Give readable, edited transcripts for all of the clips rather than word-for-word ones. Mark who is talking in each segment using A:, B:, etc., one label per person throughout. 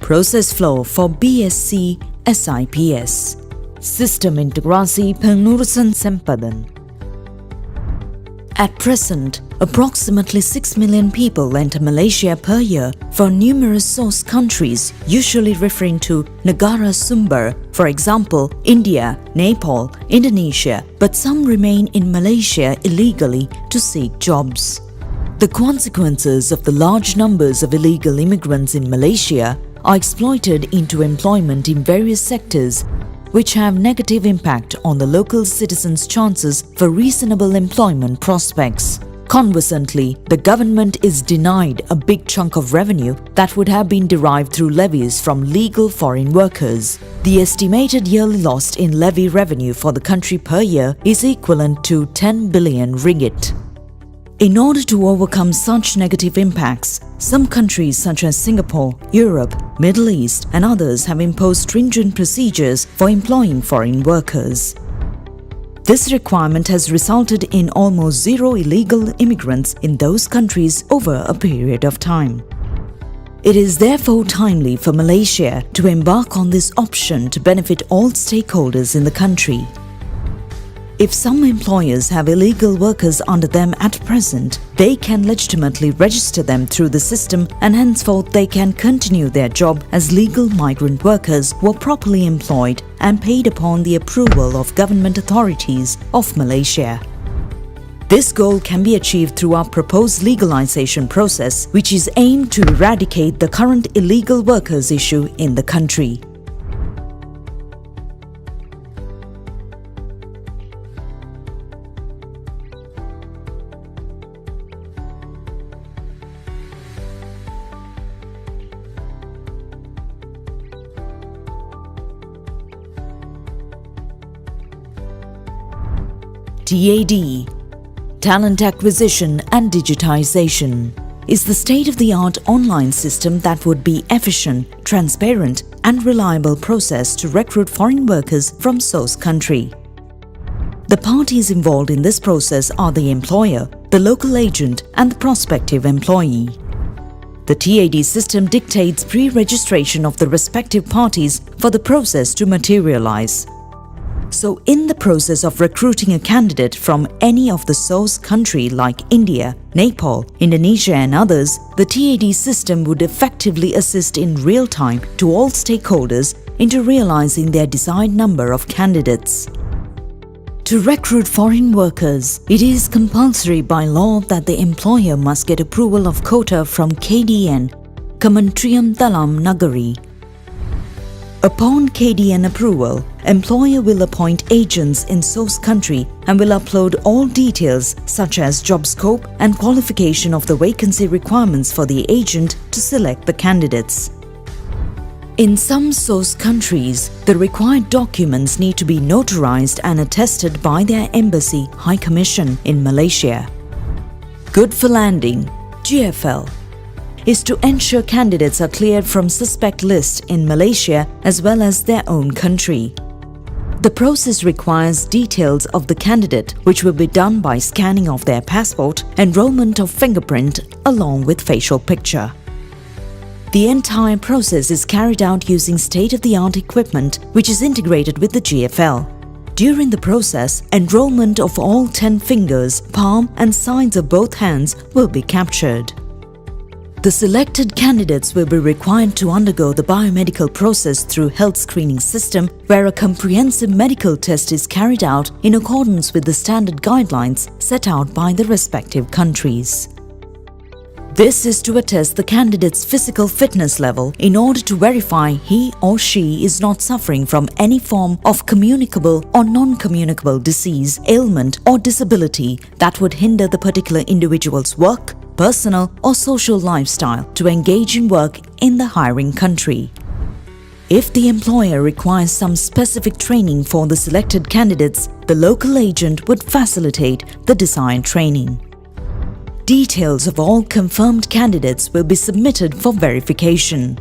A: Process flow for BSc SIPS. Sistem integrasi pengurusan sempadan. At present, approximately 6 million people enter Malaysia per year for numerous source countries, usually referring to negara sumber, for example, India, Nepal, Indonesia, but some remain in Malaysia illegally to seek jobs. The consequences of the large numbers of illegal immigrants in Malaysia are exploited into employment in various sectors, which have negative impact on the local citizens' chances for reasonable employment prospects. Conversely, the government is denied a big chunk of revenue that would have been derived through levies from legal foreign workers. The estimated yearly loss in levy revenue for the country per year is equivalent to 10 billion ringgit. In order to overcome such negative impacts, some countries such as Singapore, Europe, Middle East and others have imposed stringent procedures for employing foreign workers. This requirement has resulted in almost zero illegal immigrants in those countries over a period of time. It is therefore timely for Malaysia to embark on this option to benefit all stakeholders in the country. If some employers have illegal workers under them at present, they can legitimately register them through the system and henceforth they can continue their job as legal migrant workers who are properly employed and paid upon the approval of government authorities of Malaysia. This goal can be achieved through our proposed legalization process, which is aimed to eradicate the current illegal workers issue in the country. TAD, Talent Acquisition and Digitization, is the state-of-the-art online system that would be efficient, transparent and reliable process to recruit foreign workers from source country. The parties involved in this process are the employer, the local agent and the prospective employee. The TAD system dictates pre-registration of the respective parties for the process to materialize. So in the process of recruiting a candidate from any of the source country like India, Nepal, Indonesia and others, the TAD system would effectively assist in real time to all stakeholders into realizing their desired number of candidates. To recruit foreign workers, it is compulsory by law that the employer must get approval of quota from KDN, Kementerian Dalam Negeri. Upon KDN approval, employer will appoint agents in source country and will upload all details such as job scope and qualification of the vacancy requirements for the agent to select the candidates. In some source countries, the required documents need to be notarized and attested by their embassy High Commission in Malaysia. Good for landing, GFL, is to ensure candidates are cleared from suspect list in Malaysia as well as their own country. The process requires details of the candidate, which will be done by scanning of their passport, enrollment of fingerprint along with facial picture. The entire process is carried out using state-of-the-art equipment which is integrated with the GFL. During the process, enrollment of all 10 fingers, palm and sides of both hands will be captured. The selected candidates will be required to undergo the biomedical process through health screening system where a comprehensive medical test is carried out in accordance with the standard guidelines set out by the respective countries. This is to attest the candidate's physical fitness level in order to verify he or she is not suffering from any form of communicable or non-communicable disease, ailment or disability that would hinder the particular individual's work, personal or social lifestyle to engage in work in the hiring country. If the employer requires some specific training for the selected candidates, the local agent would facilitate the desired training. Details of all confirmed candidates will be submitted for verification.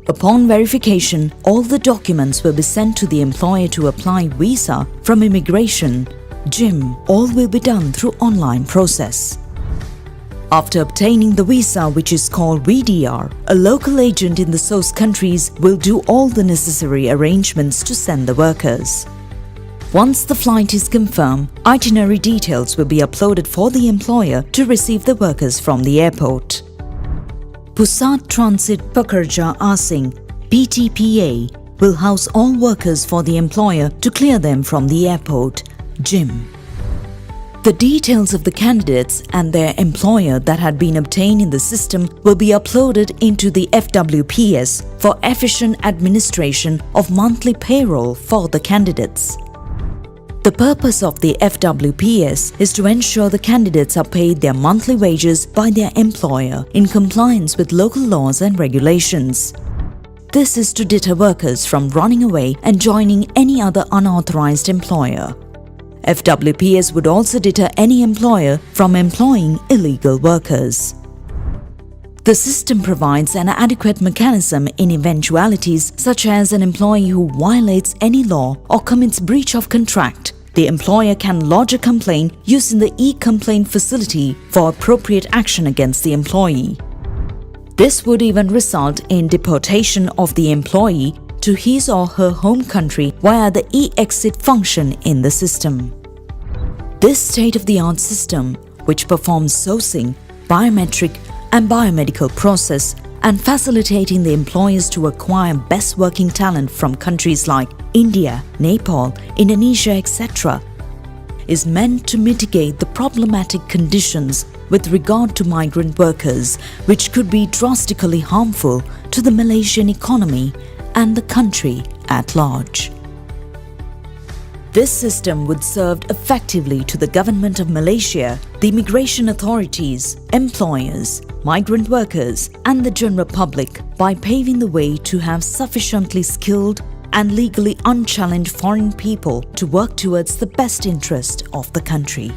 A: Upon verification, all the documents will be sent to the employer to apply visa from immigration, GIM. All will be done through online process. After obtaining the visa, which is called VDR, a local agent in the source countries will do all the necessary arrangements to send the workers. Once the flight is confirmed, itinerary details will be uploaded for the employer to receive the workers from the airport. Pusat Transit Pekerja Asing (PTPA) will house all workers for the employer to clear them from the airport, GIM. The details of the candidates and their employer that had been obtained in the system will be uploaded into the FWPS for efficient administration of monthly payroll for the candidates. The purpose of the FWPS is to ensure the candidates are paid their monthly wages by their employer in compliance with local laws and regulations. This is to deter workers from running away and joining any other unauthorized employer. FWPS would also deter any employer from employing illegal workers. The system provides an adequate mechanism in eventualities such as an employee who violates any law or commits breach of contract. The employer can lodge a complaint using the e-complaint facility for appropriate action against the employee. This would even result in deportation of the employee to his or her home country via the e-exit function in the system. This state-of-the-art system, which performs sourcing, biometric and biomedical process and facilitating the employers to acquire best working talent from countries like India, Nepal, Indonesia, etc., is meant to mitigate the problematic conditions with regard to migrant workers, which could be drastically harmful to the Malaysian economy and the country at large. This system would serve effectively to the government of Malaysia, the immigration authorities, employers, migrant workers and the general public by paving the way to have sufficiently skilled and legally unchallenged foreign people to work towards the best interest of the country.